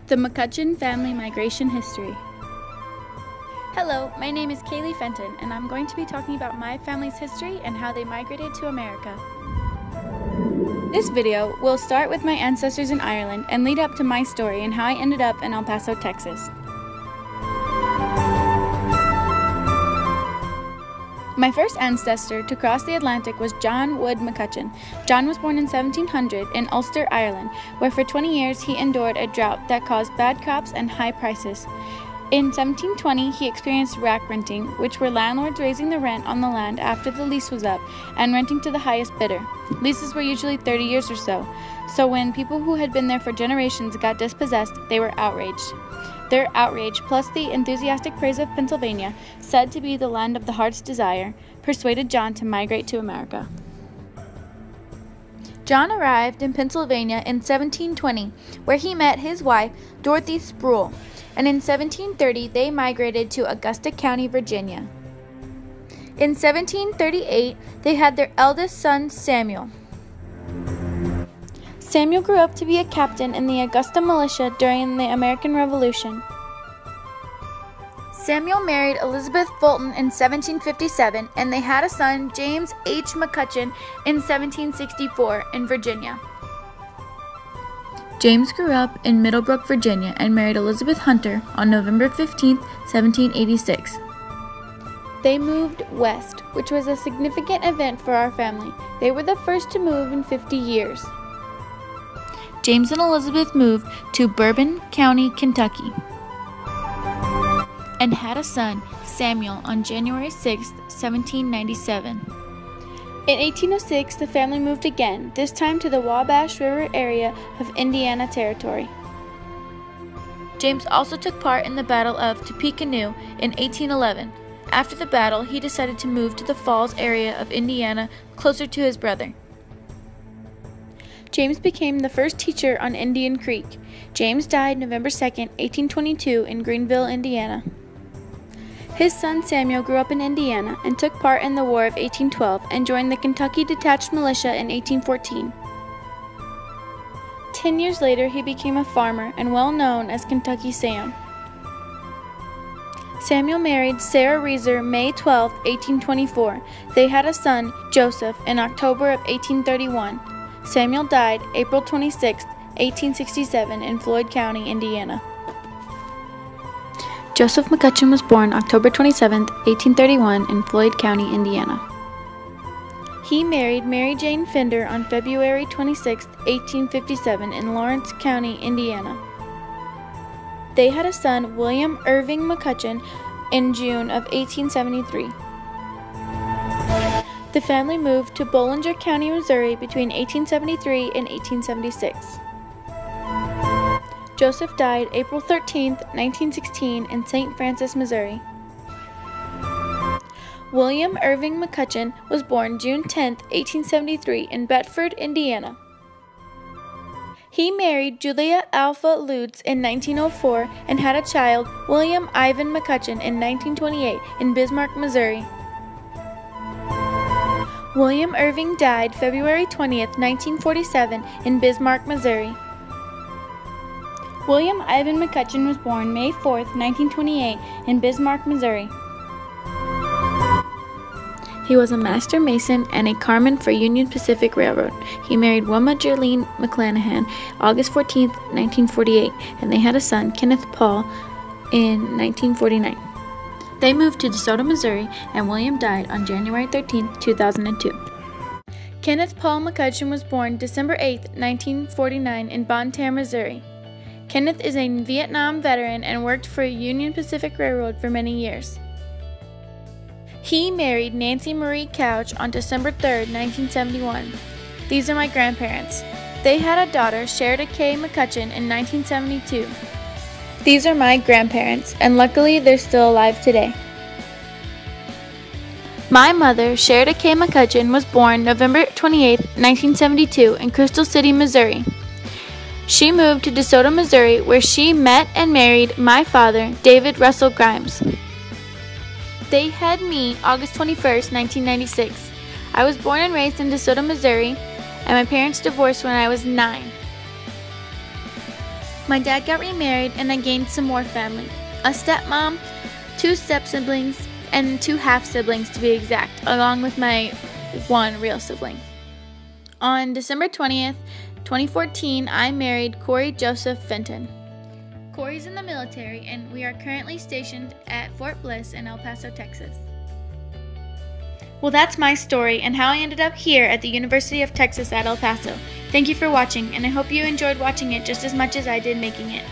The McCutcheon Family Migration History. Hello, my name is Kaylee Fenton, and I'm going to be talking about my family's history and how they migrated to America. This video will start with my ancestors in Ireland and lead up to my story and how I ended up in El Paso, Texas. My first ancestor to cross the Atlantic was John Wood McCutcheon. John was born in 1700 in Ulster, Ireland, where for 20 years he endured a drought that caused bad crops and high prices. In 1720, he experienced rack renting, which were landlords raising the rent on the land after the lease was up and renting to the highest bidder. Leases were usually 30 years or so when people who had been there for generations got dispossessed, they were outraged. Their outrage, plus the enthusiastic praise of Pennsylvania, said to be the land of the heart's desire, persuaded John to migrate to America. John arrived in Pennsylvania in 1720, where he met his wife, Dorothy Sproul, and in 1730 they migrated to Augusta County, Virginia. In 1738, they had their eldest son, Samuel. Samuel grew up to be a captain in the Augusta militia during the American Revolution. Samuel married Elizabeth Fulton in 1757, and they had a son, James H. McCutcheon, in 1764 in Virginia. James grew up in Middlebrook, Virginia, and married Elizabeth Hunter on November 15, 1786. They moved west, which was a significant event for our family. They were the first to move in 50 years. James and Elizabeth moved to Bourbon County, Kentucky, and had a son, Samuel, on January 6, 1797. In 1806, the family moved again, this time to the Wabash River area of Indiana Territory. James also took part in the Battle of Tippecanoe in 1811. After the battle, he decided to move to the Falls area of Indiana, closer to his brother. James became the first teacher on Indian Creek. James died November 2, 1822 in Greenville, Indiana. His son Samuel grew up in Indiana and took part in the War of 1812 and joined the Kentucky Detached Militia in 1814. 10 years later, he became a farmer and well known as Kentucky Sam. Samuel married Sarah Reeser May 12, 1824. They had a son, Joseph, in October of 1831. Samuel died April 26, 1867 in Floyd County, Indiana. Joseph McCutcheon was born October 27, 1831 in Floyd County, Indiana. He married Mary Jane Fender on February 26, 1857 in Lawrence County, Indiana. They had a son, William Irving McCutcheon, in June of 1873. The family moved to Bollinger County, Missouri between 1873 and 1876. Joseph died April 13, 1916 in St. Francis, Missouri. William Irving McCutcheon was born June 10, 1873 in Bedford, Indiana. He married Julia Alpha Lutz in 1904 and had a child, William Ivan McCutcheon, in 1928 in Bismarck, Missouri. William Irving died February 20, 1947 in Bismarck, Missouri. William Ivan McCutcheon was born May 4, 1928 in Bismarck, Missouri. He was a master mason and a carman for Union Pacific Railroad. He married Wilma Jerlene McClanahan August 14, 1948, and they had a son, Kenneth Paul, in 1949. They moved to DeSoto, Missouri, and William died on January 13, 2002. Kenneth Paul McCutcheon was born December 8, 1949 in Bonne Terre, Missouri. Kenneth is a Vietnam veteran and worked for Union Pacific Railroad for many years. He married Nancy Marie Couch on December 3, 1971. These are my grandparents. They had a daughter, Sherida K. McCutcheon, in 1972. These are my grandparents, and luckily they're still alive today. My mother, Sherida K. McCutcheon, was born November 28, 1972 in Crystal City, Missouri. She moved to DeSoto, Missouri, where she met and married my father, David Russell Grimes. They had me August 21, 1996. I was born and raised in DeSoto, Missouri, and my parents divorced when I was 9. My dad got remarried and I gained some more family. A stepmom, 2 step-siblings, and 2 half-siblings to be exact, along with my 1 real sibling. On December 20th, 2014, I married Corey Joseph Fenton. Corey's in the military and we are currently stationed at Fort Bliss in El Paso, Texas. Well, that's my story and how I ended up here at the University of Texas at El Paso. Thank you for watching, and I hope you enjoyed watching it just as much as I did making it.